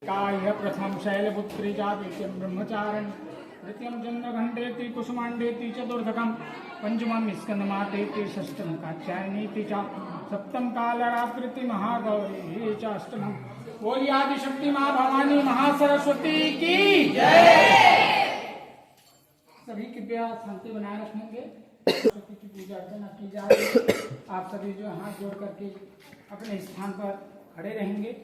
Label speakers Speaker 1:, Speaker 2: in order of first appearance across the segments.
Speaker 1: काय प्रथम शैलपुत्री जाति ब्रह्मचारण द्वितीयं चंद्रघंटेति कुसुमांडेति चतुर्थकं पंचमं स्कंदमातेति षष्ठं कात्यायनीति च सप्तम कालरात्रिति महागौरी च अष्टमं बोलिए आदिशक्ति माँ भवानी महासरस्वती की जय। सभी कृपया शांति बनाए रखेंगे। सरस्वती की पूजा अर्चना की जा रही है। आप सभी जो हाथ जोड़ करके अपने स्थान पर खड़े रहेंगे।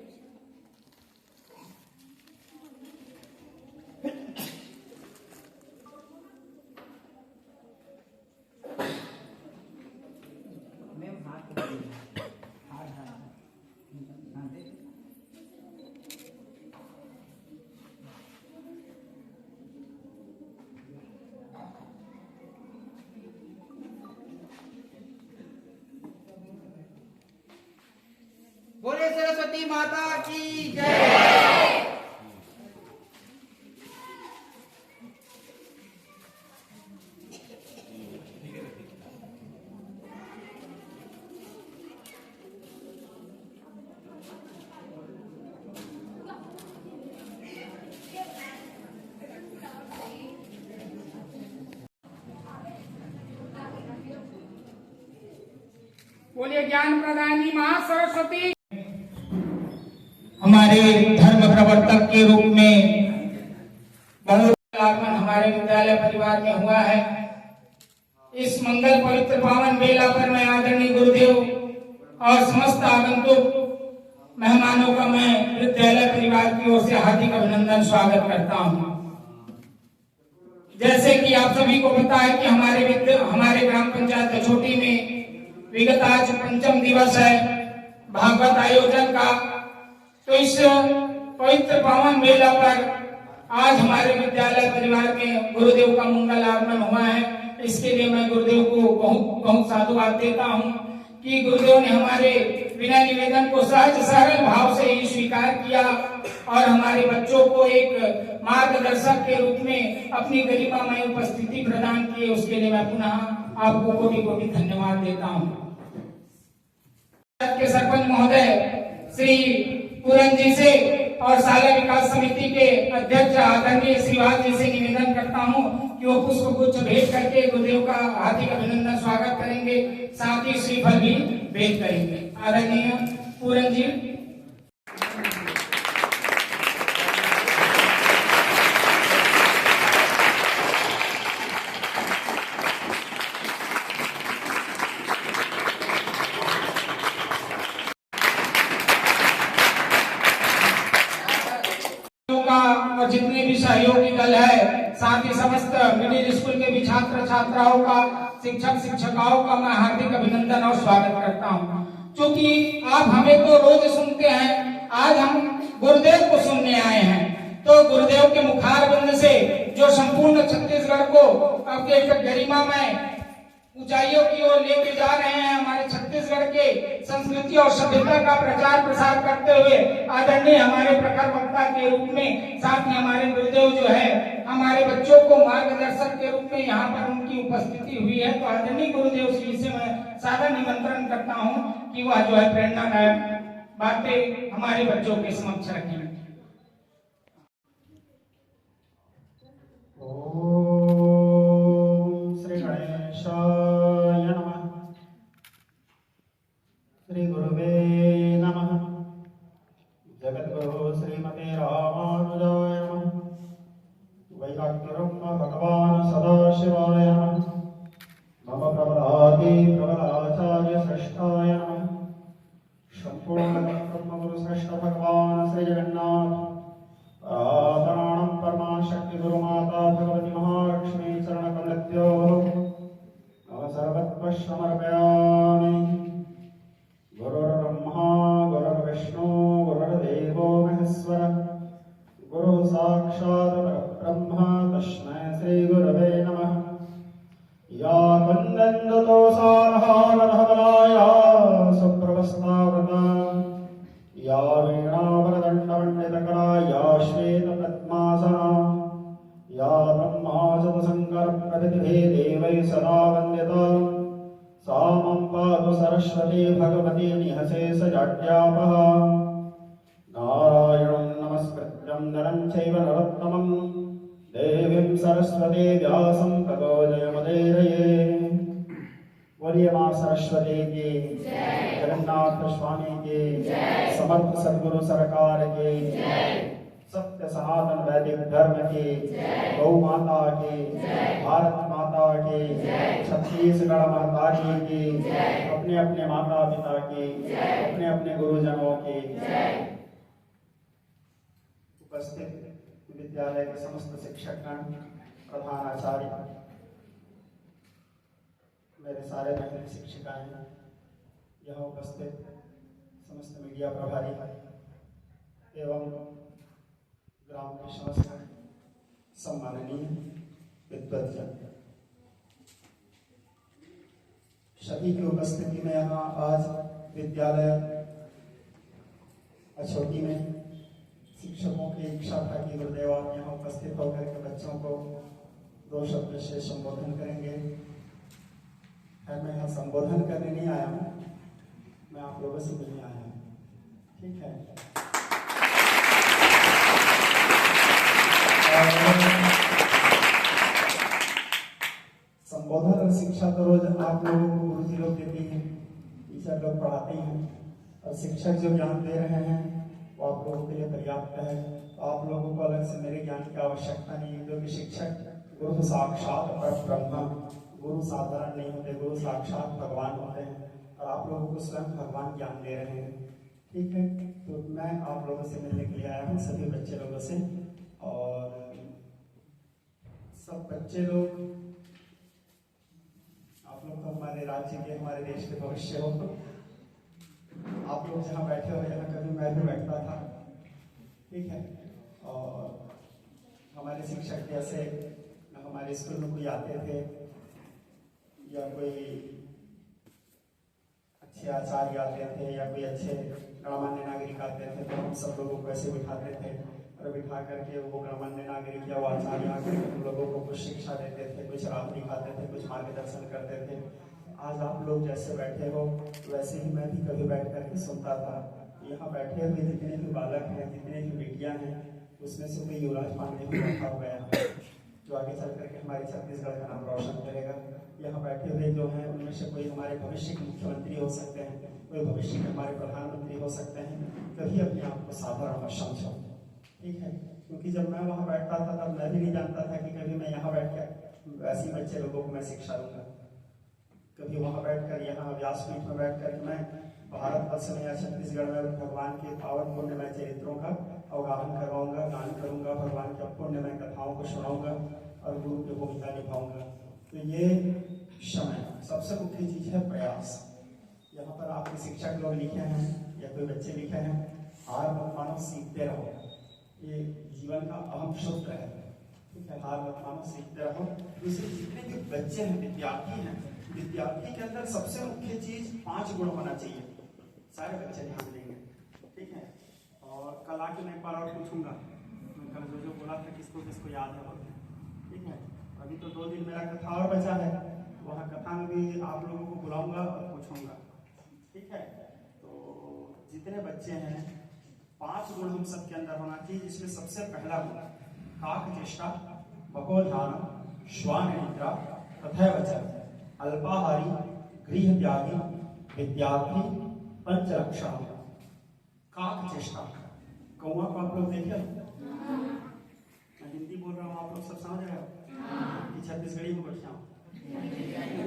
Speaker 2: बोले सरस्वती माता की जय।
Speaker 1: बोलिए ज्ञान प्रदायिनी माँ सरस्वती।
Speaker 2: हमारे धर्म प्रवर्तक के रूप में बहुत आगमन हमारे विद्यालय परिवार में हुआ है। इस मंगल पवित्र पावन बेला पर मैं आदरणीय गुरुदेव और समस्त आगंतुक मेहमानों का मैं विद्यालय परिवार की ओर से हार्दिक अभिनंदन स्वागत करता हूं। जैसे कि आप सभी को पता है कि हमारे ग्राम पंचायत छोटी में विगत आज पंचम दिवस है भागवत आयोजन का। तो इस पवित्र पावन मेला पर आज हमारे विद्यालय परिवार में गुरुदेव का मंगल आगमन हुआ है। इसके लिए मैं गुरुदेव को बहुत बहुत साधुवाद देता हूं कि गुरुदेव ने हमारे विनय निवेदन को सहज सरल भाव से ही स्वीकार किया और हमारे बच्चों को एक मार्गदर्शक के रूप में अपनी गरिमामय उपस्थिति प्रदान की। उसके लिए मैं पुनः आपको कोटि कोटि धन्यवाद देता हूं। के सरपंच महोदय श्री पूरन जी से और शाला विकास समिति के अध्यक्ष आदरणीय श्रीवास जी से निवेदन करता हूं कि वो पुष्प गुच्छ भेंट करके गुरुदेव का हार्दिक अभिनंदन स्वागत करेंगे, साथ ही श्रीफल भी भेंट करेंगे। आदरणीय पूरन जी। और जितने भी सहयोगी दल है, साथ ही समस्त मिडिल स्कूल के भी छात्र छात्राओं का, शिक्षक शिक्षिकाओं का मैं हार्दिक अभिनंदन और स्वागत करता हूं। क्योंकि आप हमें तो रोज सुनते हैं, आज हम गुरुदेव को सुनने आए हैं। तो गुरुदेव के मुखारबिंद से जो संपूर्ण छत्तीसगढ़ को आपके एक गरिमामय ऊंचाइयों की ओर लेके जा रहे हैं, हमारे छत्तीसगढ़ के संस्कृति और सभ्यता का प्रचार प्रसार करते हुए आदरणीय हमारे प्रखर वक्ता के रूप में, साथ में हमारे गुरुदेव जो है हमारे बच्चों को मार्गदर्शक के रूप में यहाँ पर उनकी उपस्थिति हुई है। तो आदरणीय गुरुदेव श्री से मैं सादर निमंत्रण करता हूँ कि वह जो है प्रेरणादायक बातें हमारे बच्चों के समक्ष रखें।
Speaker 3: श्री गुरुवे नमः। जगद्गुरु श्रीमते रामानुजाय नमः। वैराग्यब्रह्म भगवान् सदाशिवाय नमः। मम प्रबलादि प्रबलाचार्य श्रेष्ठाय नमः। संपूर्ण ब्रह्मगुरु श्रेष्ठ भगवान् श्री जगन्नाथ प्राणां परमाशक्ति गुरुमाता भगवती महालक्ष्मी चरणकमलद्योः मम सर्वत्र समर्पयामि। गुरुर्ब्रह्मा गुरुर्विष्णु गुरुर्देवो महेश्वर गुरु साक्षात् परब्रह्म तस्मै श्री गुरवे नमः। या वन्दन्तो सारहारधवलाया सुप्रभस्तावृता या वीणावरदण्डमण्डितकरा या श्वेतपद्मासना या ब्रह्माचतुसङ्करप्रभृतिभिः देवैः सदा वन्द्यता सा मम पातु सरस्वती भगवती निहसे सजाड्यापः। नारायणं नमस्कृत्य वन्दनं चैव नरोत्तमं देवीं सरस्वती व्यासं ततो जयमुदीरये। बोलिए मां सरस्वती की जय, जगन्नाथ स्वामी की जय, समर्थ सद्गुरु सरकार की जय, सत्य सनातन वैदिक धर्म की जय, गौ माता की जय, भारत माता की जय, छत्तीसगढ़ महतारी की जय, अपने अपने माता पिता की जय, अपने अपने गुरुजनों की जय। उपस्थित विद्यालय के समस्त शिक्षकगण, प्रधानाचार्य, मेरे सारे बहन शिक्षिकाएं, यहाँ उपस्थित समस्त मीडिया प्रभारी एवं ग्राम के समस्त सम्माननीय विद्वत्जन, सभी की उपस्थिति में यहाँ आज विद्यालय अछोटी में शिक्षकों की इच्छा था कि गुरुदेव आप यहाँ उपस्थित होकर के बच्चों को 2 शब्द से संबोधन करेंगे। मैं यहाँ संबोधन करने नहीं आया हूँ, मैं आप लोगों से मिलने आया हूँ। ठीक है, संबोधन और शिक्षा तो रोज आप लोगों को गुरुजी लोग देते हैं, टीचर लोग पढ़ाते हैं, और शिक्षक जो ज्ञान दे रहे हैं वो आप लोगों के लिए पर्याप्त है। तो आप लोगों को अलग से मेरे ज्ञान की आवश्यकता नहीं है, क्योंकि शिक्षक गुरु साक्षात परब्रह्म, गुरु साधारण नहीं होते, गुरु साक्षात भगवान होते हैं, और आप लोगों को स्वयं भगवान ज्ञान दे रहे हैं। ठीक है, तो मैं आप लोगों से मिलने के लिए आया हूँ, सभी बच्चे लोगों से। और सब बच्चे लोग, आप लोग तो हमारे राज्य के, हमारे देश के भविष्य हो। आप लोग जहाँ बैठे हो, यहाँ कभी मैं भी बैठता था। ठीक है, और हमारे शिक्षक जैसे हमारे स्कूल में कोई आते थे या कोई अच्छे आचार्य आते थे या कोई अच्छे गणमान्य नागरिक आते थे, तो हम सब लोगों को ऐसे बिठाते थे, और बिठा करके वो गणमान्य नागरिक या वो आचार्य आकर हम लोगों को कुछ शिक्षा देते थे, कुछ राह दिखाते थे, कुछ मार्गदर्शन करते थे। आज आप लोग जैसे बैठे हो वैसे ही मैं भी कभी बैठ करके सुनता था। यहाँ बैठे हुए जितने भी बालक हैं, जितने भी बेटियां हैं, उसमें से कोई युवराज पांडे भी बैठा हुआ है, जो आगे चल करके हमारे छत्तीसगढ़ का नाम रोशन करेगा। यहाँ बैठे हुए जो हैं उनमें से कोई हमारे भविष्य के मुख्यमंत्री हो सकते हैं, कोई भविष्य के हमारे प्रधानमंत्री हो सकते हैं। कभी अपने आप को साधारण मत समझो। ठीक है, क्योंकि जब मैं वहाँ बैठता था तब मैं भी नहीं जानता था कि कभी मैं यहाँ बैठ कर ऐसे बच्चे लोगों को मैं शिक्षा दूंगा। कभी वहाँ बैठकर, यहाँ व्यासपीठ में बैठकर मैं भारतवर्ष में या छत्तीसगढ़ में भगवान के पावन पुण्यमय चरित्रों का अवगाहन करवाऊंगा, गान करूंगा, भगवान के पुण्यमय कथाओं को सुनाऊंगा और गुरु की भूमिका निभाऊंगा। तो ये समय सबसे मुख्य चीज है प्रयास। यहाँ पर आपके शिक्षक लोग लिखे हैं या कोई बच्चे लिखे हैं, हार मत मानो, सीखते रहो। ये जीवन का अहम सूत्र है। ठीक है, हार मत मानो, सीखते रहो। दूसरे जितने भी बच्चे हैं, विद्यार्थी हैं, विद्यार्थी के अंदर सबसे मुख्य चीज 5 गुण होना चाहिए। सारे बच्चे ध्यान देंगे। ठीक है, और कल आके मैं एक बार और पूछूंगा, कल जो बोला था किसको किसको याद है। ठीक है, अभी तो 2 दिन मेरा कथा और बचा है, वहाँ कथा में भी आप लोगों को बुलाऊंगा और पूछूंगा। ठीक है, तो जितने बच्चे हैं 5 गुण हम सबके अंदर होना चाहिए, जिसमें सबसे पहला गुण काक चेष्टा, बकोध्यान, श्वान निद्रा, तथैवच अल्पाहारी, गृह त्यागी, विद्यार्थी, पंचरक्षण। काक चेष्टा, कौवा को आप लोग देखे? मैं हिंदी बोल रहा हूँ, आप लोग सब समझ रहे हो कि छत्तीसगढ़ी में बढ़िया?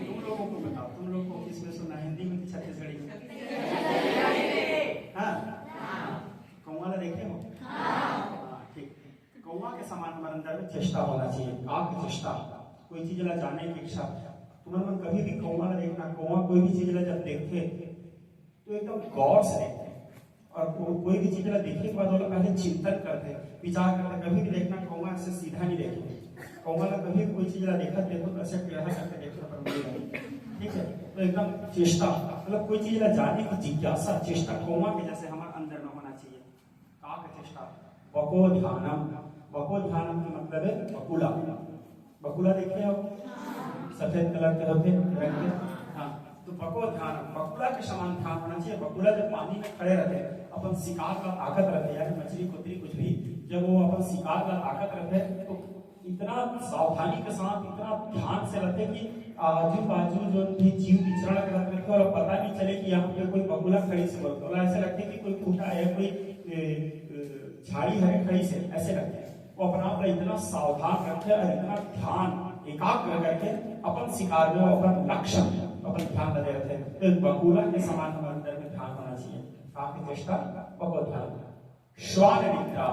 Speaker 3: तुम लोगों को बताओ, तुम लोग को किसमें सुना, हिंदी में कि छत्तीसगढ़ी में? हाँ, कौवा देखे हो? ठीक, कौवा के समान हमारे अंदर में चेष्टा होना चाहिए। काक चेष्टा, कोई चीज ला जाने की इच्छा। तुम्हारे मन कभी भी कौवा देखना, कौवा कोई भी चीज ला जब देखे तो एकदम गौर से देखते, और कोई भी चीज ला देखने के बाद वो पहले चिंतन करते, विचार करते। कभी भी देखना कौवा ऐसे सीधा नहीं देखे, कौवा ला कभी कोई चीज ला देखा देखो तो ऐसे टेढ़ा करके देखना पड़ेगा। ठीक है, तो एकदम चेष्टा, मतलब कोई चीज ला जाने की जिज्ञासा, चेष्टा कौवा के जैसे हमारे अंदर में होना चाहिए। काक चेष्टा। बकोध्यानम, बकोध्यानम का मतलब है बकुला। बकुला देखे हो? सफेद कलर के होते रंग के। हाँ, तो बकोध्यानम, बकुला के समान ध्यान होना चाहिए। बकुला जब पानी में खड़े रहते हैं अपन शिकार का ताकत रखे, यानी मछली कुतरी कुछ भी जब वो अपन शिकार का ताकत रखे तो इतना सावधानी के साथ इतना ध्यान से रखे कि आजू बाजू जो भी जीव विचरण करते रखे और पता नहीं चले कि यहाँ पे कोई बगुला खड़ी से बगुला ऐसे लगते कि कोई खूटा है, कोई झाड़ी है खड़ी से, ऐसे लगते हैं। वो अपना आप इतना सावधान रखे और इतना ध्यान एकाग्र करके अपन शिकार में अपन लक्ष्य अपन ध्यान लगे रहते हैं। तो बगुला के समान हमारे अंदर में ध्यान होना चाहिए। काफी चेष्टा बहुत ध्यान। श्वान निद्रा,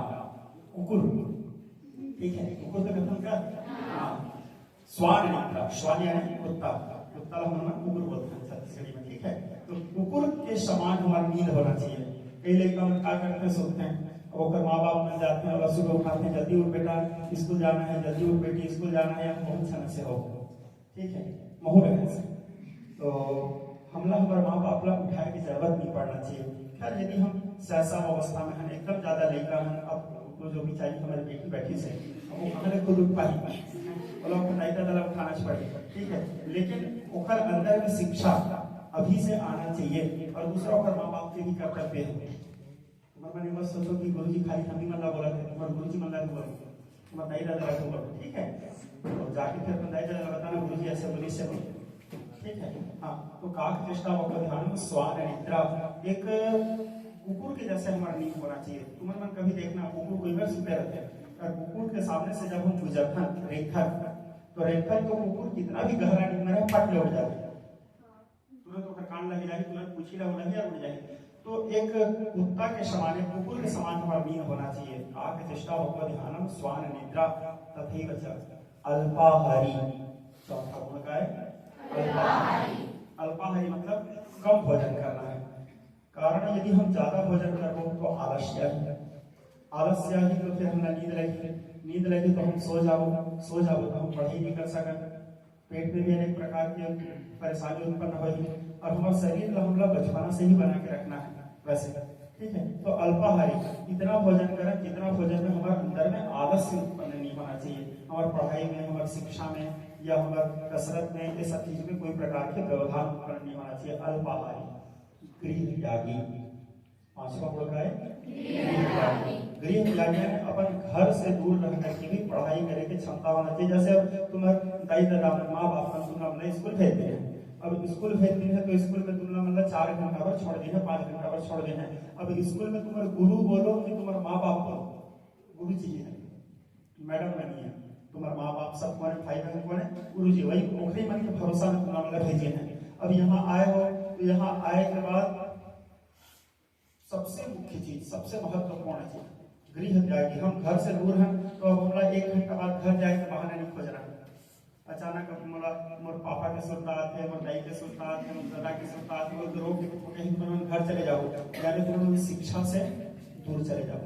Speaker 3: कुकुर, ठीक है, कुकुर तो कथन का स्वान निद्रा, स्वान यानी कुत्ता, कुत्ता हम कुकुर बोलते हैं छत्तीसगढ़ी में, ठीक है। तो कुकुर के समान हमारा नींद होना चाहिए। कई लड़का क्या करते हैं, सोते हैं, और माँ बाप मिल जाते हैं और सुबह उठाते हैं, जल्दी उठ बेटा स्कूल जाना है, जल्दी उठ बेटी स्कूल जाना है, बहुत समय से हो, ठीक है, महू रहने से। तो हमला हमारे माँ बाप ला उठाए की जरूरत नहीं पड़ना चाहिए। खैर यदि हम सहसा अवस्था में हैं, एकदम ज्यादा लड़का है, अब तो जो भी चाहिए हमारी बेटी बैठी से वो हमारे खुद उठ पाई बोला दला उठाना पड़ेगा, ठीक है। लेकिन ओकर अंदर में शिक्षा अभी से आना चाहिए और दूसरा ओकर माँ बाप के भी कर्तव्य है। तुम्हारे मन मत सोचो कि गुरुजी खाली हम ही मल्ला बोला थे, तुम्हारे गुरुजी मल्ला बोलो, तुम्हारा दाई दादा को बोलो, ठीक है। तो जाके फिर अपना दाई दादा बताना गुरुजी ऐसे बोली से बोलो, ठीक है। हाँ, तो काक चेष्टा को ध्यान में स्वान निद्रा एक कुकुर के जैसे हमारा नींद होना चाहिए। तुम्हारे मन कभी देखना कुकुर कोई बार सुते रहते हैं और कुकुर के सामने से जब हम गुजरथन रेखन तो रेखन तो कुकुर कितना भी गहरा नींद में रहे फट ले उड़ जाए, तुरंत ओकर कान लग जाए, तुरंत पूछी ला उड़ जाए। तो एक कुत्ता के समान कुकुर के समान हमारा नींद होना चाहिए। काक चेष्टा होकर ध्यानम स्वान निद्रा तथैव च अल्पाहारी, चौथा गुण का है अल्पाहारी। अल्पाहारी मतलब कम भोजन करना है। कारण यदि हम ज्यादा भोजन करो तो आलस्य ही, आलस्य ही तो फिर हमारा नींद लगी तो हम सो जाओ तो हम पढ़ाई नहीं कर सकें, पेट में भी अनेक प्रकार की परेशानी उत्पन्न होगी और हमारे शरीर को हमला बचपना से ही बना के रखना है वैसे, ठीक है। तो अल्पाहारी इतना भोजन करें जितना भोजन में हमारे अंदर में आलस्य उत्पन्न नहीं होना चाहिए। हमारी पढ़ाई में, हमारी शिक्षा में या हमारे कसरत में, ये सब चीज में कोई प्रकार के व्यवधान उत्पन्न नहीं होना चाहिए। अल्पाहारी। गृह त्यागी, पांचवा गुण का है गृह त्यागी, अपन घर से दूर रह करके भी पढ़ाई करने की क्षमता होना चाहिए। जैसे तुम्हारे दाई दादा माँ बाप तुमने स्कूल भेजते हैं, अब स्कूल भेजते हैं तो स्कूल में तुमने मतलब 4 घंटा पर छोड़ देना, 5 घंटा पर छोड़ देना। अब स्कूल में तुम्हारे गुरु बोलो कि तुम्हारे माँ बाप बोलो, गुरु जी है, मैडम बनी है, तुम्हारे माँ बाप सब तुम्हारे भाई बहन कौन है, गुरु जी, वही ओखरी मन के भरोसा में तुमने मतलब भेजे हैं। अब यहाँ आए हो तो यहाँ आए के बाद सबसे मुख्य चीज, सबसे महत्वपूर्ण चीज गृह त्यागी। हम घर से दूर हैं तो अब हमारा 1 घंटा बाद घर जाए तो बहाना नहीं खोजना है। अचानक मोर पापा के सुल्तान थे, मोर दाई के सुल्तान थे, मोर दादा के सुल्तान थे, मोर रोग कहीं तुम घर चले जाओ, यानी तुम शिक्षा से दूर चले जाओ,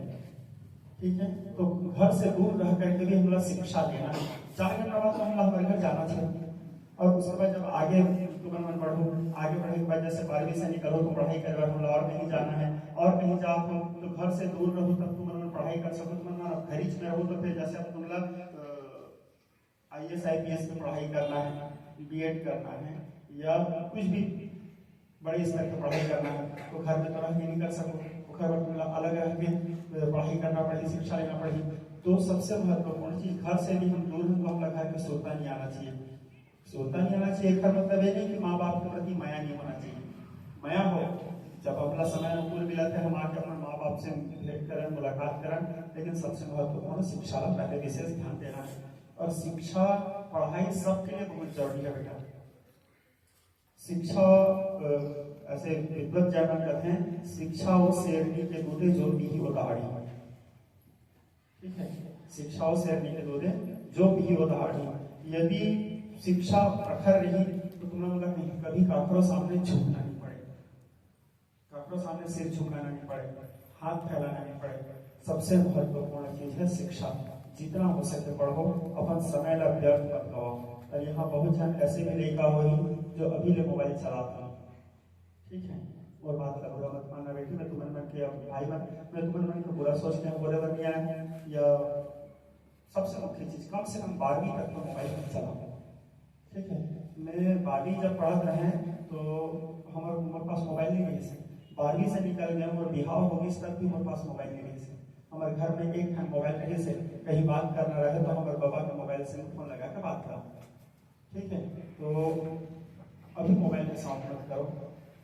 Speaker 3: ठीक है। तो घर से दूर रह करके भी हमारा शिक्षा लेना है। 4 घंटा बाद तो हमारा हमारे घर जाना चाहिए और उसके बाद जब आगे तुम मन बढ़ो, आगे बढ़ने के बाद जैसे 12वीं से निकलो तो पढ़ाई कर और कहीं जाना है और कहीं जाओ तो घर से दूर रहो तब तुम पढ़ाई कर सको। तुम घर में रहो तो फिर जैसे अब तुम IAS IPS में पढ़ाई करना है, BEd करना है या कुछ भी बड़े स्तर की पढ़ाई करना है तो घर में तो रह नहीं कर सको, तो घर में अलग रह के पढ़ाई करना पड़ेगी, शिक्षा लेना पड़ेगी। तो सबसे महत्वपूर्ण चीज घर से भी हम दूर हैं तो हम घर में सोता नहीं आना चाहिए। सोता नहीं आना चाहिए घर मतलब ये नहीं कि माँ बाप के प्रति माया नहीं होना चाहिए। माया हो, जब अपना समय अनुकूल मिला था हम आके अपने माँ बाप से भेंट करें, मुलाकात करें, लेकिन सबसे महत्वपूर्ण शिक्षा पहले विशेष ध्यान देना है। और शिक्षा पढ़ाई सबके लिए बहुत जरूरी है बेटा। शिक्षा ऐसे विद्वत जैन कहते हैं, शिक्षा वो शेरनी के दूधे जो भी वो दहाड़ी, ठीक है। शिक्षा वो शेरनी के दूधे जो भी वो दहाड़ी। यदि शिक्षा प्रखर रही तो तुम्हें मतलब नहीं कभी काकरो सामने झुकना नहीं पड़ेगा, काकरो सामने सिर झुकाना नहीं पड़ेगा, हाथ फैलाना नहीं पड़ेगा। सबसे महत्वपूर्ण चीज है शिक्षा। जितना हो सके पढ़ो, अपन समय ला व्यर्थ मत लगाओ। और यहाँ बहुत जन ऐसे भी लड़का हो जो अभी ले मोबाइल चलाता, ठीक है। और बात का बुरा मत मानना बेटी, मैं तुम्हारे मन के भाई मैं तुम्हारे मन को बुरा सोचते हैं, बोले बन गया है। या सबसे मुख्य चीज कम से कम 12वीं तक तो मोबाइल नहीं चलाओ, ठीक है। मैं 12वीं जब पढ़त रहे तो हमारे पास मोबाइल नहीं है, 12वीं से निकल गए और बिहार हो गई तब भी हमारे पास मोबाइल नहीं रही से। हमारे घर में एक हैंड मोबाइल रही से कहीं बात करना रहे तो हमारे बाबा के मोबाइल से फोन लगा के बात करा। ठीक है, तो अभी मोबाइल के साथ मत करो।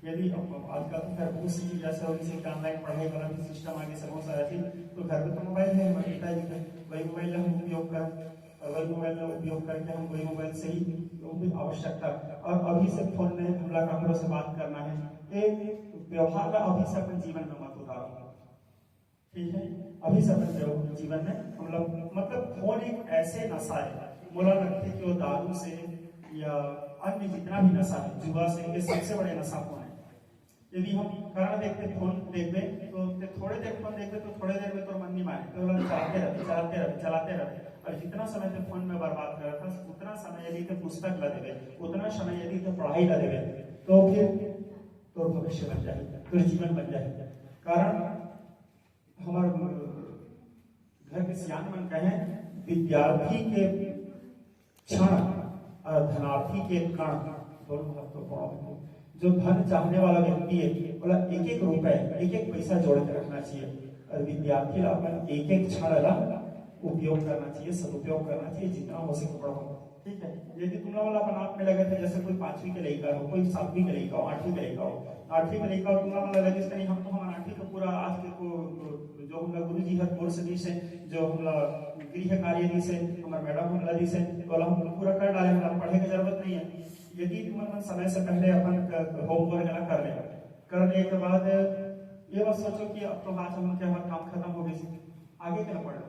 Speaker 3: यदि आजकल तो खैर बहुत सी चीज जैसे होगी ऑनलाइन पढ़ाई वाला भी सिस्टम आगे से बहुत सारा चीज, तो घर में तो मोबाइल है हमारे पिताजी के, वही मोबाइल हम उपयोग करें और वही मोबाइल का उपयोग करके हम वही मोबाइल से ही जो भी आवश्यकता। और अभी से फोन में हमला कमरों से बात करना है, ये व्यवहार का अभी से अपने जीवन में मत उतारो। ठीक है, अभी से अपने जीवन में हम लोग मतलब फोन एक ऐसे नशा है, बोला लगते कि वो दारू से या अन्य जितना भी नशा है, जुआ से, ये सबसे बड़े नशा फोन है। यदि हम खाना देखते फोन देखते तो थोड़े देर फोन देखते तो थोड़े देर में तो मन नहीं माने तो चलाते रहते और जितना समय तो फोन में बर्बाद कर रहा था उतना समय यदि तो पुस्तक ला देवे, उतना समय यदि तो पढ़ाई ला देवे, तो फिर तो भविष्य बन जाए, फिर जीवन बन जाए। कारण हमारे घर के सियान मन कहे विद्यार्थी के क्षण और धनार्थी के कण दोनों महत्वपूर्ण है। जो धन चाहने वाला व्यक्ति है बोला एक एक रुपए एक एक पैसा जोड़ के रखना चाहिए और विद्यार्थी अपन एक एक क्षण उपयोग करना चाहिए, सदुपयोग करना चाहिए, जितना हो सके पढ़ो। ठीक है, यदि तुम लोग अपन आप में लगे थे जैसे कोई 5वीं के लड़का हो, कोई 7वीं के लड़का हो, 8वीं के लड़का हो, 8वीं के लड़का हो, तुम लोग लगे नहीं हम तो हमारा 8वीं का पूरा आज के जो हम लोग गुरु जी हर कोर्स दी से जो हम लोग गृह कार्य दी से हमारे मैडम हम दी से तो हम पूरा कर डाले, हम पढ़े की जरूरत नहीं है। यदि तुम समय से पहले अपन होमवर्क ना करने के बाद ये बात सोचो कि अब तो आज हम हमारा काम खत्म हो गई, आगे क्या पढ़ो।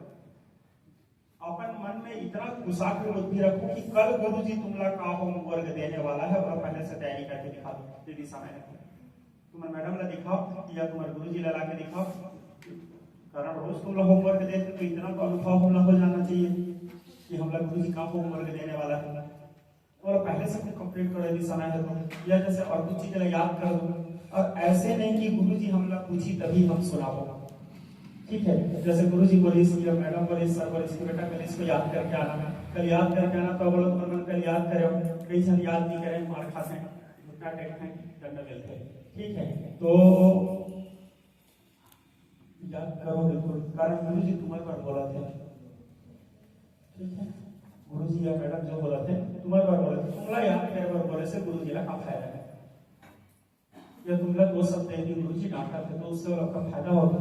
Speaker 3: अपन मन में इतना घुसा के बुद्धि रखो कि कल गुरु जी तुम लोग का होमवर्क देने वाला है और पहले से तैयारी करके दिखा दो। यदि समय रखो तुम्हारे मैडम ला दिखाओ या तुम्हारे गुरु जी ला के दिखाओ, कारण रोज तुम लोग होमवर्क देते तो इतना तो अनुभव हम लोग हो जाना चाहिए कि हम लोग गुरु जी का होमवर्क देने वाला है और पहले से कंप्लीट करो यदि समय है तो, या जैसे और कुछ चीजें याद कर दो। और ऐसे नहीं कि गुरु जी हम लोग पूछी तभी हम सुनाओ। ठीक है, जैसे गुरु जी बोली या मैडम बोली सर बोली इसको बेटा कल इसको याद करके आना, कल याद करके आना, तो बोलो तो मन कल याद करे, कई साल याद नहीं करे मार खाते हैं, घुटना टेकते हैं, दंड मिलते हैं। ठीक है, तो याद करो बिल्कुल, कारण गुरु जी तुम्हारे पर बोला थे। ठीक है, गुरु जी या मैडम जो बोला थे तुम्हारे पर बोले थे, तुमला याद करे पर बोले से गुरु जी का फायदा है, या तुमला 2 शब्द यदि गुरु जी डांटा थे तो उससे आपका फायदा होगा,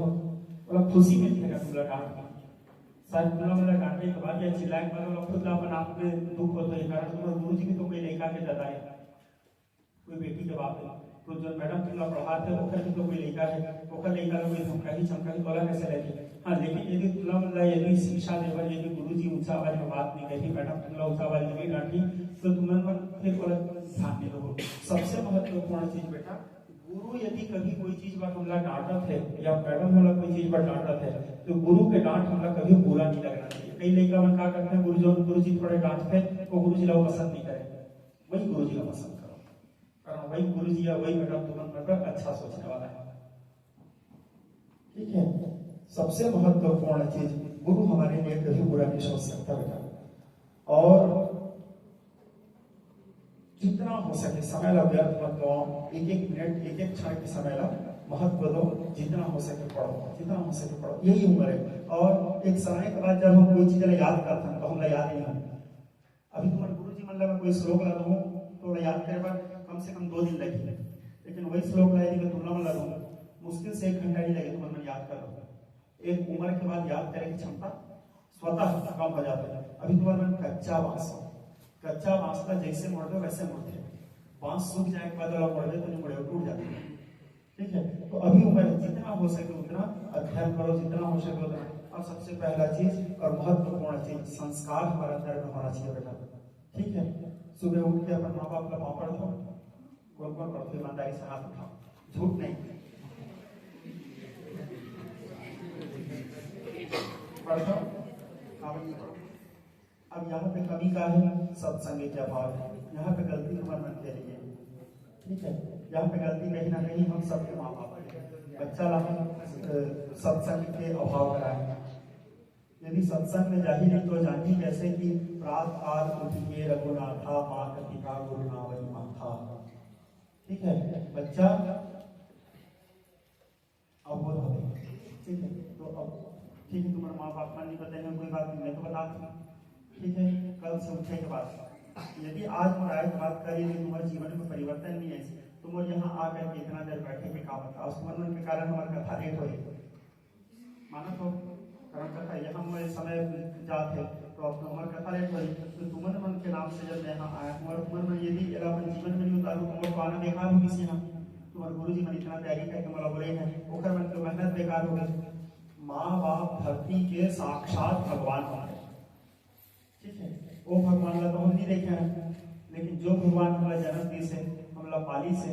Speaker 3: मतलब खुशी मिलती है तुमला डांट शायद तुमला मतलब डांटने के बाद या चिल्लाए के बाद मतलब खुद अपन आप में दुख होता है। कारण तुम्हारे गुरु जी भी तो कोई लड़का के जताए, कोई बेटी के बाप है, तो जो मैडम तुमला पढ़ाते ओकर भी तो कोई लड़का है, ओकर लड़का लोग धमका ही चमका ही बोला कैसे लगे। हाँ, लेकिन यदि तुमला मतलब यदि शिक्षा देवर यदि गुरु जी ऊंचा आवाज में बात नहीं कही, मैडम तुमला ऊंचा आवाज में नहीं डांटी, तो तुम्हारे फिर बोला ध्यान नहीं दो। सबसे महत्वपूर्ण चीज बेटा, गुरु यदि कभी कोई चीज पर हमला डांटा थे या मैडम हमला कोई चीज पर डांटा थे तो गुरु के डांट हमला कभी बुरा नहीं लगना चाहिए। कई लड़का मन क्या करते हैं, गुरु जी थोड़े डांटते वो गुरु जी लोग पसंद नहीं करे, वही गुरु जी का पसंद करो, कारण वही गुरु जी या वही मैडम तुम्हारे पर अच्छा सोचने वाला है। ठीक है, सबसे महत्वपूर्ण चीज गुरु हमारे लिए कभी बुरा नहीं सोच सकता बेटा। और जितना हो सके समय ला व्यर्थ मत दो, एक एक मिनट एक एक क्षण के समय ला महत्व दो, जितना हो सके पढ़ो, जितना हो सके पढ़ो, यही उम्र है। और एक समय के बाद जब हम कोई चीज याद करते हैं तो हम याद नहीं होता। अभी तुम्हारे गुरु जी मतलब कोई श्लोक ला दो तो याद करे पर कम से कम 2 दिन लगे, लेकिन वही श्लोक ला यदि तुम लोग ला दो मुश्किल से 1 घंटा नहीं लगे तुम्हारे मन याद कर लो। एक उम्र के बाद याद करने की क्षमता स्वतः कम हो जाता है। अभी तुम्हारे मन कच्चा बांस हो, कच्चा बांस का जैसे मोड़ दो वैसे मोड़ते हैं, बांस सूख जाए के बाद मोड़ दे तो नहीं मोड़े टूट जाते हैं। ठीक है, तो अभी उम्र जितना हो सके उतना अध्ययन करो, जितना हो सके उतना। और सबसे पहला चीज और महत्वपूर्ण चीज संस्कार हमारे अंदर में होना चाहिए बेटा। ठीक है, सुबह उठ के अपने माँ बाप का पाँव पड़ दो, कौन कौन पढ़ते ईमानदारी से हाथ उठाओ, झूठ नहीं पढ़ो। अब यहाँ पे कमी का है सत्संग के अभाव है, यहाँ पे गलती तुम्हारे मन के लिए। ठीक है, यहाँ पे गलती कहीं ना कहीं हम सबके माँ बाप है, बच्चा ला सत्संग के अभाव कराए। यदि सत्संग में जाही नहीं तो जानी कैसे कि प्रात काल उठिए रघुनाथा मात पिता गुरु नावई माथा। ठीक है, बच्चा ठीक है। तो अब ठीक है, तुम्हारे माँ बाप नहीं बताएंगे कोई बात नहीं, मैं तो बता दूँ, ठीक है। कल से उठने के बाद यदि आज और आज बात करी नहीं, तुम्हारे जीवन में परिवर्तन नहीं है, तुम और यहाँ आकर के इतना देर बैठे के काम बताओ, स्मरण के कारण हमारी कथा लेट हो माना तो कारण कथा यहाँ हमारे समय जाते तो अब हमारी कथा लेट हुई, तो तुम्हारे मन के नाम से जब मैं यहाँ आया, तुम्हारे मन यदि अपन जीवन में नहीं उतारू तुम्हारे को आना बेकार होगी सी, यहाँ तुम्हारे गुरु जी मन इतना तैयारी करके मला बोले हैं ओखर मन की मेहनत बेकार हो गई। माँ बाप धरती के साक्षात भगवान हमारे, ठीक है। वो भगवान ला तो हम नहीं देखे हैं, लेकिन जो भगवान हमारा जन्म दी से हमला पाली से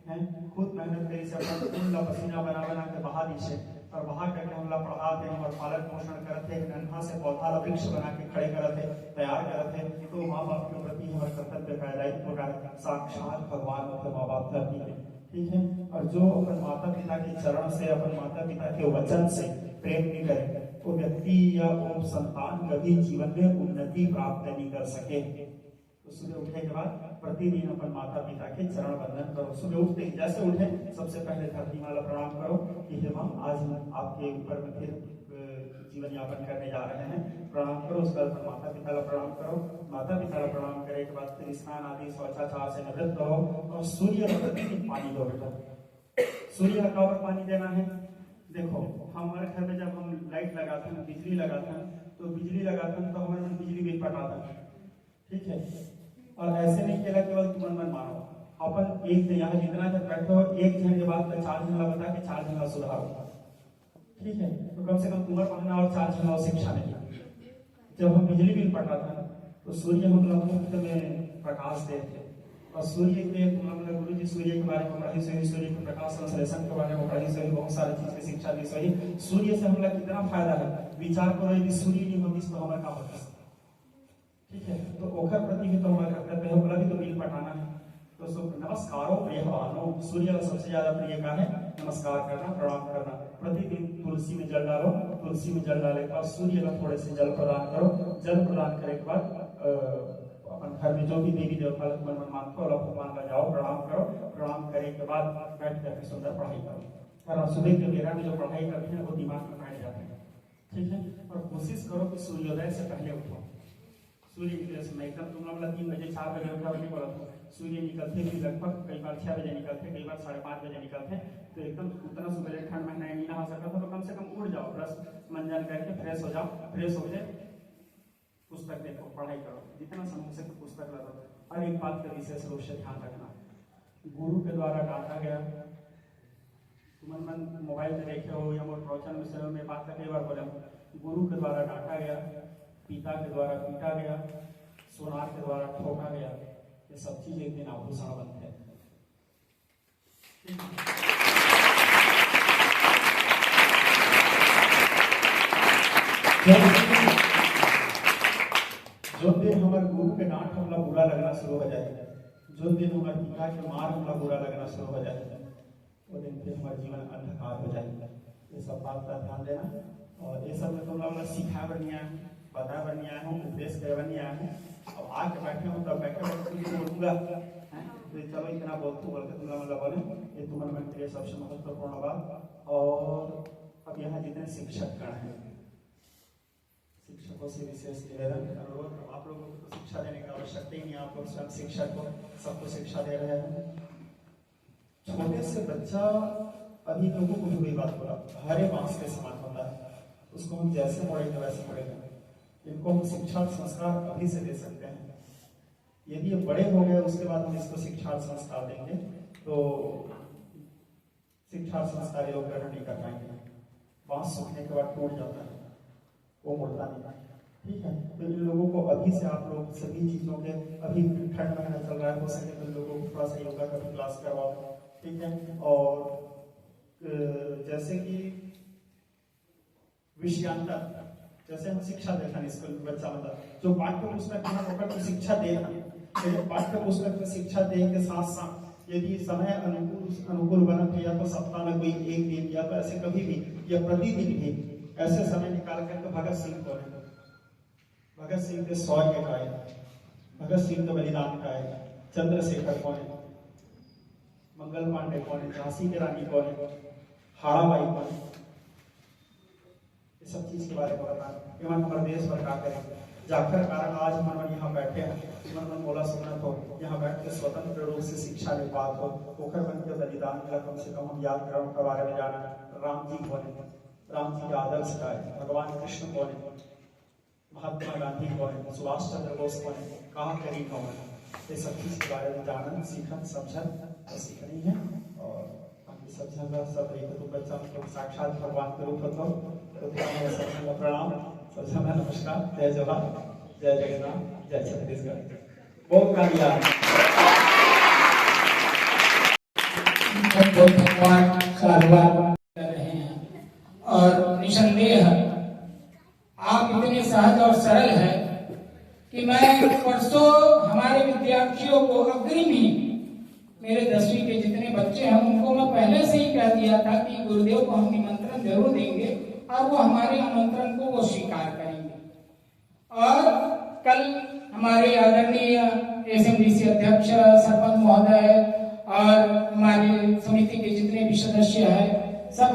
Speaker 3: हैं, खुद मेहनत करी से अपना खून ला पसीना बना बना के बहा दी से और बहा करके हमला पढ़ाते हैं और पालन पोषण करते हैं, नन्हा से पौधा ला वृक्ष बना के खड़े करते तैयार करते हैं। तो माँ बाप के प्रति हमारे कर्तव्य का दायित्व का साक्षात भगवान होते माँ बाप धरती के, ठीक है। और जो अपन माता पिता के चरण से अपन माता पिता के वचन से प्रेम नहीं करे वो व्यक्ति या वो संतान कभी जीवन में उन्नति प्राप्त नहीं कर सके। तो सुबह उठने के बाद प्रतिदिन अपन माता पिता के चरण वंदन करो। सुबह उठते ही जैसे उठे सबसे पहले धरती माला प्रणाम करो कि हे माँ आज हम आपके ऊपर में फिर जीवन यापन करने जा रहे हैं, प्रणाम करो। उसके बाद माता पिता का प्रणाम करो, माता पिता का प्रणाम करे के बाद फिर स्नान आदि शौचाचार से निवृत्त हो और सूर्य को प्रतिदिन पानी दो बेटा। सूर्य का कब पानी देना है, देखो हमारे घर में जब हम लाइट लगाते हैं बिजली लगाते हैं तो हमारे मन बिजली बिल पटाता है, ठीक है। और ऐसे नहीं केला केवल तुम मन मानो अपन एक दिन यहाँ जितना जब बैठे हो एक जन के बाद 4 जन बता के 4 जन सुधारो, ठीक है। तो कम से कम तुम्हारे पढ़ना और 4 जन शिक्षा नहीं। जब हम बिजली बिल पटाता तो सूर्य हम लोग मुफ्त में प्रकाश देते और सूर्य के गुरु जी सूर्य के बारे में पढ़ी सही, सूर्य के प्रकाश संश्लेषण के बारे में पढ़ी सही, बहुत सारी चीज की शिक्षा दी सही। सूर्य से हमारा कितना फायदा है विचार करो, यदि सूर्य नहीं होती तो हमारा क्या होता, ठीक है। तो ओखर प्रति भी तो हमारा कर्तव्य है, बोला भी तो बिल पटाना है। तो नमस्कारो प्रियवानो, सूर्य का सबसे ज्यादा प्रिय का है नमस्कार करना, प्रणाम करना। प्रतिदिन तुलसी में जल डालो, तुलसी में जल डाले के बाद सूर्य को थोड़े से जल प्रदान करो। जल प्रदान करने के बाद अपन घर में जो भी देवी देवता मन मानते हो भगवान का जाओ प्रणाम करो। प्रणाम करने के बाद बैठ करके सुंदर पढ़ाई करो। और सुबह के बेरा में जो पढ़ाई करते हैं वो दिमाग में बैठ जाते हैं, ठीक है। और कोशिश करो कि सूर्योदय से पहले उठो। सूर्य में एकदम तुम लोग 3 बजे 4 बजे उठा नहीं बोला था, सूर्य निकलते भी लगभग कई बार 6 बजे निकलते, कई बार 5:30 बजे निकलते। तो एकदम उतना सुबह ठंड महीना नहीं नहा सकता था तो कम से कम उठ जाओ, ब्रश मंजन करके फ्रेश हो जाओ, फ्रेश हो जाए पुस्तक देखो, पढ़ाई करो, जितना समय से पुस्तक लगाओ। और एक बात का विशेष रूप से ध्यान रखना, गुरु के द्वारा डांटा गया तुम मन मोबाइल में देखे हो या मोर प्रवचन में बात कई बार बोला, गुरु के द्वारा डांटा गया, पिता के द्वारा पीटा गया, सोनार के द्वारा ठोका गया, ये सब चीज एक दिन आभूषण बनते हैं। जो दिन हमारे गुरु के डांट हमला बुरा लगना शुरू हो जाए, जो दिन हमारे पिता के मार हमला बुरा लगना शुरू हो जाए, वो दिन फिर हमारा जीवन अंधकार हो जाएगा। ये सब बात का ध्यान देना। और ये सब में तुम लोग सिखा बनी आया हूँ, बता बनी आया हूँ, उपदेश कर बनी आया हूँ। अब आके बैठे हूँ तब बैठे बोलूंगा तो चलो इतना बोलते बोलते तुम लोग बोले, ये तुम्हारे मन के लिए सबसे महत्वपूर्ण बात। और अब यहाँ जितने शिक्षकगण हैं, शिक्षकों से विशेष निवेदन अनुरोध, आप लोगों को तो शिक्षा देने की आवश्यकता ही नहीं, आप लोग स्वयं शिक्षक को सबको शिक्षा दे रहे हैं। छोटे से बच्चा अभी लोगों को भी वही बात बोला, हरे बांस के समान होता है, उसको हम जैसे पढ़ेंगे वैसे पढ़ेंगे। इनको हम शिक्षा संस्कार अभी से दे सकते हैं। यदि ये बड़े हो गए उसके बाद हम इसको शिक्षा संस्कार देंगे तो शिक्षा संस्कार लोग ग्रहण नहीं कर पाएंगे। बांस सूखने के बाद टूट जाता है, वो मुड़ता नहीं, ठीक है। तो इन लोगों को अभी से आप लोग सभी चीजों के, अभी ठंड महीना चल रहा है, हो सके तो लोगों को थोड़ा सा योगा का भी क्लास करवाओ, ठीक है। और जैसे कि विषयांतर, जैसे हम शिक्षा देते हैं स्कूल में बच्चा मतलब जो पाठ्य पुस्तक में होकर तो शिक्षा देना, पाठ्य पुस्तक में शिक्षा देने के साथ साथ यदि समय अनुकूल बना या तो सप्ताह में कोई एक दिन या तो ऐसे कभी भी या प्रतिदिन भी ऐसे समय निकाल कर भगत सिंह कौन है, भगत सिंह के शौर्य का है, भगत सिंह के बलिदान का है, चंद्रशेखर कौन है, मंगल पांडे कौन है, झांसी की रानी कौन है, हाड़ाबाई कौन है, ये सब चीज के बारे में बताना एवं हमारे देश पर क्या करें जाकर कारण आज मन यहाँ बैठे हैं मन बोला सुनत हो यहाँ बैठ के स्वतंत्र रूप से शिक्षा ले पात हो पोखर बन के बलिदान मिला कम से कम हम याद करो के बारे में जाना राम जी कौन है राम जी का आदर्श क्या है भगवान कृष्ण कौन है महात्मा गांधी कौन है सुभाष चंद्र बोस कौन है कहाँ करी कौन है ये सब चीज के बारे में जानन सीखन समझन और सीखनी है और सब जगह सब एक तो बच्चा तो साक्षात भगवान के रूप होता तो सब प्रणाम सब जगह नमस्कार जय जवाहर जय जगन्नाथ जय छत्तीसगढ़ बहुत कामयाब
Speaker 2: भगवान साधुवाद कर रहे हैं और निसंदेह आप इतने सहज और सरल है कि मैं परसों हमारे विद्यार्थियों को अग्रिम ही मेरे 10वीं के जितने बच्चे हैं उनको मैं पहले से ही कह दिया था कि गुरुदेव को हम निमंत्रण जरूर देंगे और वो हमारे आमंत्रण को वो स्वीकार करेंगे। और कल हमारे आदरणीय एसएमडीसी अध्यक्ष सरपंच महोदय और हमारे समिति के जितने भी सदस्य हैं सब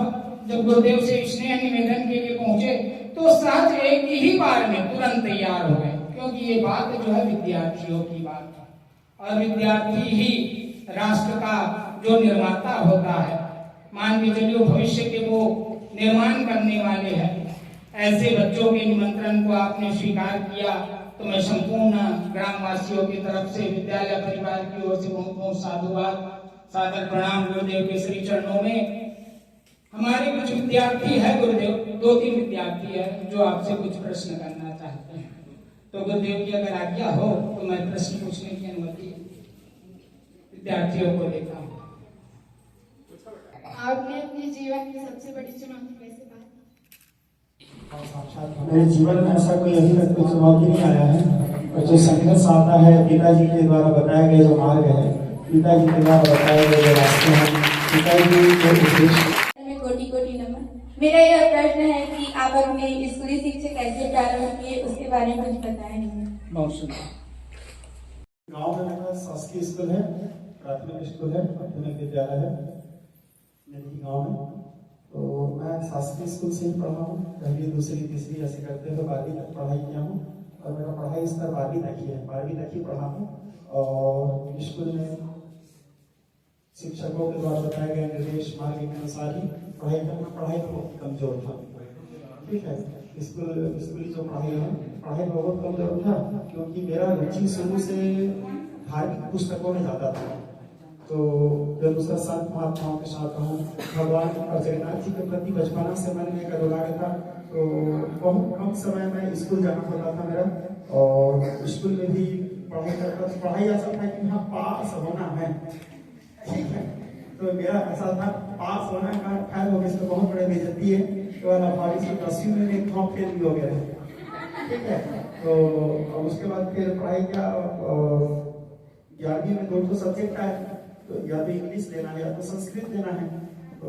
Speaker 2: जब गुरुदेव से स्नेह निवेदन के लिए पहुंचे तो सहज एक ही बार में तुरंत तैयार हो गए क्योंकि ये बात जो है विद्यार्थियों की बात है और विद्यार्थी ही राष्ट्र का जो निर्माता होता है मान के चलिए भविष्य के वो निर्माण करने वाले हैं। ऐसे बच्चों के निमंत्रण को आपने स्वीकार किया तो मैं संपूर्ण ग्रामवासियों की तरफ से विद्यालय परिवार की ओर से बहुत बहुत साधुवाद सादर प्रणाम गुरुदेव के श्री चरणों में। हमारे कुछ विद्यार्थी है गुरुदेव 2-3 विद्यार्थी है जो आपसे कुछ प्रश्न करना चाहते हैं तो गुरुदेव की अगर आज्ञा हो तो मैं प्रश्न पूछने की अनुमति विद्यार्थियों को देता हूँ।
Speaker 4: आपने अपने जीवन की सबसे बड़ी चुनौती कैसे पाई?
Speaker 3: मेरे जीवन में ऐसा कोई अभी तक कोई चुनौती नहीं आया है और जो संघर्ष आता है पिताजी के द्वारा बताए गए जो मार्ग है पिताजी के द्वारा बताए गए जो रास्ते हैं पिताजी के उद्देश्य
Speaker 4: कोटि नमन। मेरा यह प्रश्न है कि आप अपने स्कूली शिक्षा कैसे प्रारंभ किए उसके बारे में कुछ बताएं।
Speaker 2: बहुत सुंदर।
Speaker 3: गांव में मेरा शासकीय स्कूल है प्राथमिक स्कूल है माध्यमिक विद्यालय है मेरे गांव में तो मैं शासकीय स्कूल से ही पढ़ा हूँ 1ली 2री 3री ऐसे करते हुए 12वीं तक पढ़ाई किया हूँ और मेरा पढ़ाई स्तर 12वीं तक ही है 12वीं तक ही पढ़ा हूँ और स्कूल में शिक्षकों के द्वारा बताए गए निर्देश मार्ग के अनुसार ही पढ़ाई बहुत कमजोर था। ठीक है स्कूली जो पढ़ाई बहुत कमजोर था क्योंकि मेरा रुचि शुरू से धार्मिक पुस्तकों में ज्यादा था तो जब उसका संत महात्माओं के साथ रहूं भगवान और जगन्नाथ जी के प्रति बचपना से मन में अनुराग था तो बहुत कम समय में स्कूल जाना होता था मेरा और स्कूल में भी पढ़ाई करता था। पढ़ाई ऐसा था कि यहाँ पास होना है ठीक है तो मेरा ऐसा था पास होना का खैर हो गया बहुत बड़े बेइज्जती है तो वाला भारी से 10वीं में एक फॉर्म फेल भी हो गया ठीक है तो उसके बाद फिर पढ़ाई किया 11वीं में 2 सब्जेक्ट आए तो या तो इंग्लिश लेना है या तो संस्कृत लेना है तो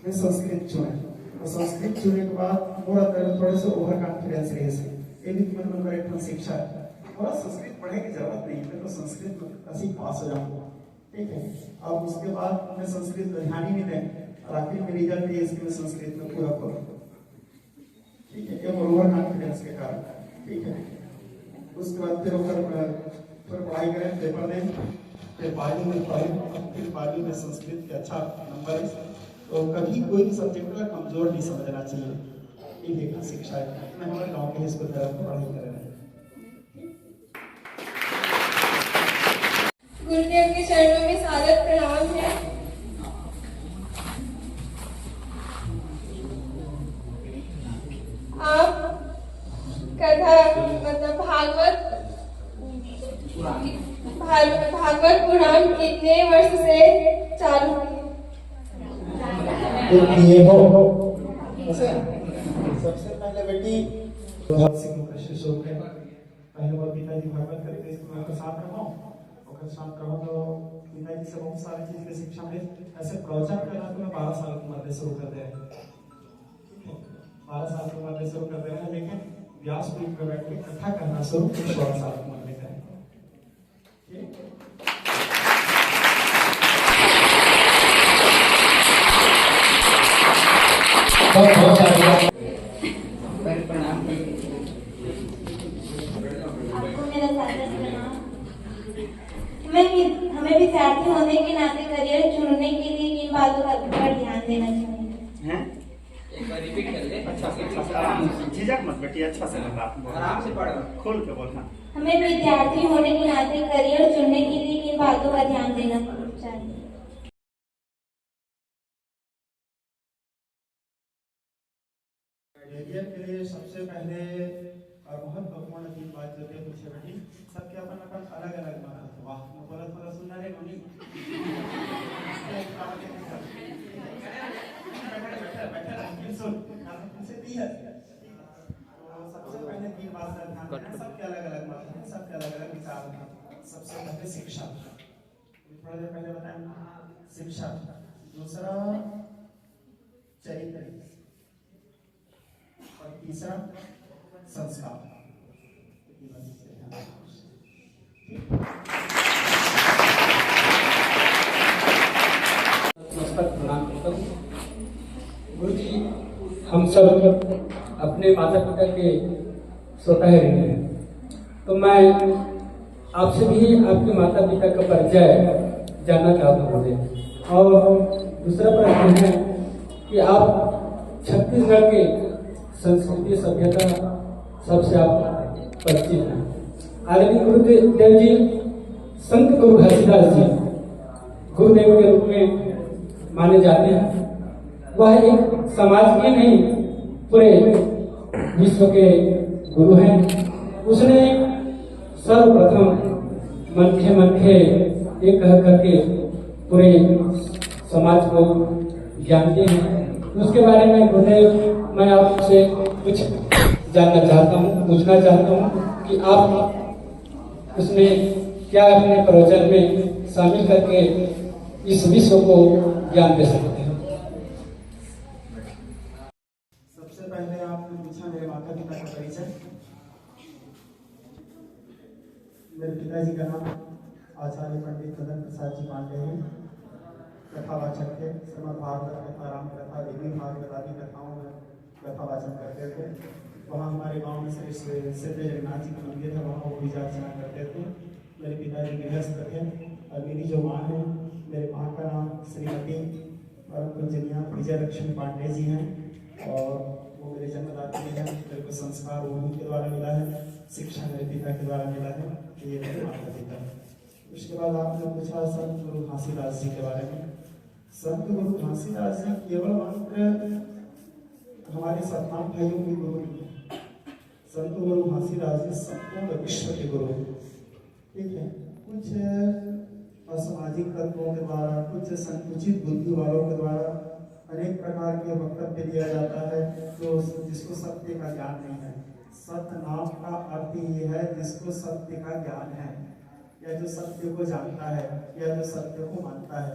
Speaker 3: मैं संस्कृत चुना तो संस्कृत चुनने के बाद पूरा थोड़े से ओवर कॉन्फिडेंस रहे से एक मन में एक शिक्षा है थोड़ा संस्कृत पढ़ने की जरूरत नहीं है तो संस्कृत में ऐसे पास हो जाऊंगा ठीक है। अब उसके बाद मैं संस्कृत पर ध्यान ही नहीं दें और आखिर में रिजल्ट ये इसके मैं संस्कृत में पूरा करूँ ठीक है ओवर कॉन्फिडेंस के कारण ठीक है। उसके बाद फिर पढ़ाई करें पेपर दें फिर 12वीं में संस्कृत के अच्छा नंबर है तो कभी कोई भी सब्जेक्ट का कमजोर नहीं समझना चाहिए ये देखना शिक्षा है। मैं हमारे गाँव के स्कूल तरफ पढ़ाई कर रहे हैं।
Speaker 4: गुरुदेव के चरणों में सादर प्रणाम है। आप कथा मतलब भागवत पुराण कितने वर्ष से चालू
Speaker 3: किए हो? सबसे पहले बेटी पहले बार पिताजी भागवत करके इसको साथ रखो साथ रहो तो पिताजी से बहुत सारी चीज की शिक्षा में ऐसे प्रोजेक्ट करना तो मैं 12 साल की उम्र में शुरू कर दे 12 साल की उम्र में शुरू कर दे रहे हैं लेकिन व्यासपीठ पर बैठ के कथा करना शुरू 16 साल की उम्र में करें।
Speaker 2: बहुत
Speaker 4: मेरा साथी का नाम। हमें विद्यार्थी होने के नाते करियर चुनने के लिए किन बातों पर ध्यान देना चाहिए?
Speaker 3: हैं?
Speaker 5: एक बार रिपीट कर ले।
Speaker 3: अच्छा से आराम से, झिझक मत बेटी, अच्छा से बोल,
Speaker 5: आराम से पढ़।
Speaker 3: खोल के बोल। हाँ,
Speaker 4: हमें विद्यार्थी होने के नाते करियर चुनने के लिए किन बातों का ध्यान देना चाहिए?
Speaker 3: करियर के लिए सबसे पहले और महत्वपूर्ण तीन बात जो है पूछे बेटी, सबके अपन अपन अलग अलग बात है। वाह, थोड़ा थोड़ा सुनना रे मम्मी। सुन, तुमसे दी है। तो सबसे पहले तीन बात का ध्यान देना, सबके अलग अलग बात है, सबके अलग अलग विचार हैं। सबसे पहले शिक्षा, थोड़ा देर पहले बताया शिक्षा। दूसरा चरित्र, और तीसरा संस्कार।
Speaker 6: नमस्कार, प्रणाम करता हूँ। गुरु जी, हम सब अपने माता पिता के स्वतः ऋणी हैं, तो मैं आपसे भी आपके माता पिता का परिचय जानना चाहता हूँ। और दूसरा प्रश्न है कि आप छत्तीसगढ़ के संस्कृति सभ्यता सबसे आप परिचित हैं। आदरणीय गुरुदेव जी, संत गुरु घासीदास जी गुरुदेव के रूप में माने जाते हैं। वह एक समाज के नहीं, पूरे विश्व के गुरु हैं। उसने सर्वप्रथम मनखे एक कह करके पूरे समाज को जानते हैं। उसके बारे में गुरुदेव, मैं आपसे कुछ जानना चाहता हूँ, पूछना चाहता हूँ कि आप उसमें क्या अपने प्रवचन में शामिल करके इस विश्व को ज्ञान दे सकते हैं।
Speaker 3: सबसे पहले आपने पूछा मेरे माता पिता का परिचय। मेरे पिताजी का नाम आचार्य पंडित मदन प्रसाद जी पांडे हैं। कथावाचक थे, श्रीमद् भागवत कथा, राम कथा, देवी भागवत आदि कथाओं में कथावाचन करते थे। वहाँ हमारे गांव में श्री सिद्ध जगन्नाथ जी का मंदिर है, वहाँ वो पूजा अर्चना करते थे। मेरे पिताजी गृहस्थ थे, और मेरी जो माँ है, मेरे माँ का नाम श्रीमती परम पूजनीय विजय लक्ष्मी पांडे जी हैं, और वो मेरे जन्मदात्री हैं। मेरे को संस्कार वो उनके द्वारा मिला है, शिक्षा मेरे पिता के द्वारा मिला है। ये मेरे माता पिता। उसके बाद आपने पूछा संत गुरु घासीदास जी के बारे में। संत गुरु घासीदास जी केवल मात्र हमारे सतनाम भाइयों के गुरु नहीं है। संत गुरु घासीदास जी संपूर्ण विश्व के गुरु। ठीक है, कुछ असामाजिक तत्वों के द्वारा, कुछ संकुचित बुद्धि वालों के द्वारा अनेक प्रकार के वक्तव्य दिया जाता है जो जिसको सत्य का ज्ञान नहीं है। सत्य नाम का अर्थ ये है जिसको सत्य का ज्ञान है, या जो सत्य को जानता है, या जो सत्य को मानता है।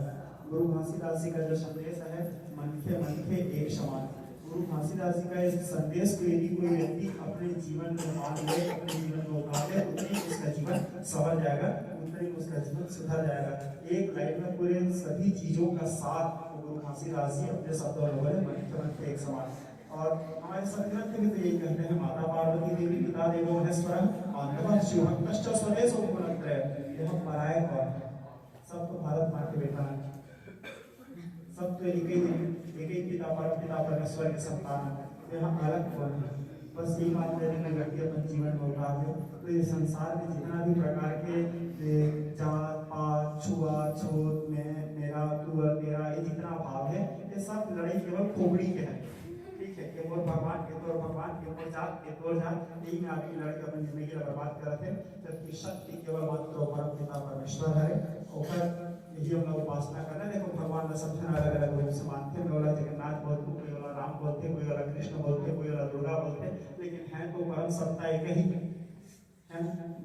Speaker 3: गुरु घासीदास जी का जो संदेश है, मनखे एक समान। गुरु घासीदास जी का इस संदेश को यदि कोई व्यक्ति अपने जीवन में मान ले, अपने जीवन में उतार ले, उतनी उसका जीवन संवर जाएगा, उतनी उसका जीवन सुधर जाएगा। एक लाइन में पूरे सभी चीजों का साथ गुरु घासीदास जी अपने शब्दों में बोले, मनखे एक समान। और हमारे संग्रंथ में तो यही कहते हैं, माता पार्वती देवी पिता देवो महेश्वरम माधवः शिवः कश्च स्वदेश उपनत्रय। यह पराय कौन है? सब तो भारत माँ के बेटा है, सब तो एक ही पिता परमेश्वर के संतान है। यहाँ अलग कौन है? बस ये बात में व्यक्ति अपन जीवन में उतार दे तो ये संसार में जितना भी प्रकार के जात पात छुआछूत में मेरा तू और तेरा ये जितना भाव है, ये सब लड़ाई केवल खोपड़ी के है। ठीक है, कि वो भगवान के तोर भगवान के तोर जात के तोर जात, यही में आदमी लड़के अपनी जिंदगी बर्बाद कर रहे थे। जबकि शक्ति केवल मात्र परम पिता परमेश्वर है, और यही हम लोग उपासना करना। देखो भगवान का सब जन अलग अलग रूप से मानते हैं। कोई वाला जगन्नाथ बोलते, कोई वाला राम बोलते, कोई वाला कृष्ण बोलते, कोई वाला दुर्गा बोलते, लेकिन है तो परम सत्ता एक ही है।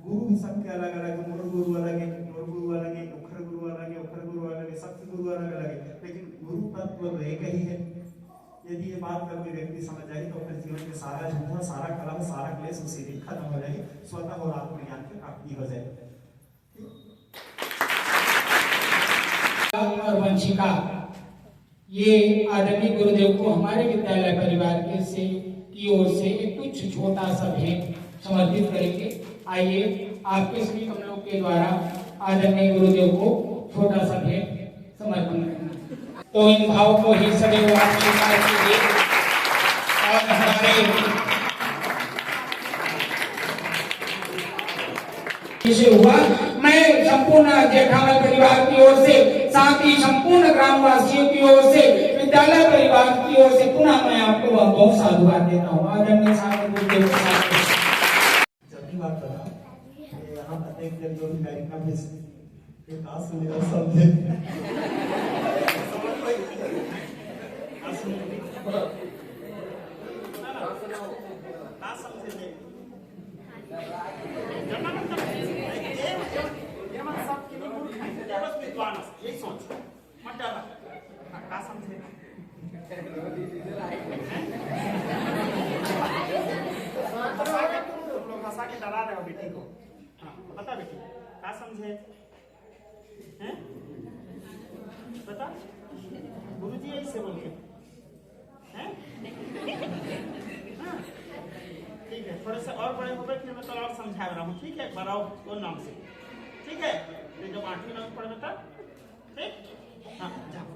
Speaker 3: गुरु भी सबके अलग अलग है। मूल गुरु अलग है, मूल गुरु अलग है, उखर गुरु अलग है, उखर गुरु अलग है, सत्य गुरु अलग अलग है, लेकिन गुरु तत्व तो एक ही है। यदि ये बात का कोई व्यक्ति समझ जाए तो अपने जीवन के सारा झंझट, सारा कलह, सारा क्लेश उसी दिन खत्म हो जाएगी, स्वतः और आत्मज्ञान की प्राप्ति हो जाएगी।
Speaker 2: और वंशिका, ये आदरणीय गुरुदेव को हमारे विद्यालय परिवार की ओर से कुछ छोटा सा भेंट समर्पित करेंगे। आइए आपके श्री कमलों के द्वारा आदरणीय गुरुदेव को छोटा सा भेंट समर्पण करना। तो इन भाव को ही सदैव आप स्वीकार कीजिए और हमारे इसे हुआ। मैं संपूर्ण जेठामल परिवार की ओर से, साथ ही संपूर्ण ग्रामवासियों की ओर से, विद्यालय परिवार की ओर से पुनः मैं आपको बहुत साधुवाद देता हूँ। आदरणीय सागर गुरुदेव के साथ
Speaker 3: जब की बात बता यहाँ प्रत्येक जब जो भी कार्यक्रम है ये कहाँ सुनेगा समझे
Speaker 1: डरा रहे हो बेटी को। हाँ बता बेटी क्या समझे हैं? बता गुरुजी ऐसे बोल के हैं? हाँ ठीक है, थोड़े से और बड़े हो गए फिर मैं तो और समझा रहा हूँ। ठीक है, बढ़ाओ वो नाम से। ठीक है, फिर जब 8वीं 9वीं पढ़े बता। ठीक हाँ जाओ।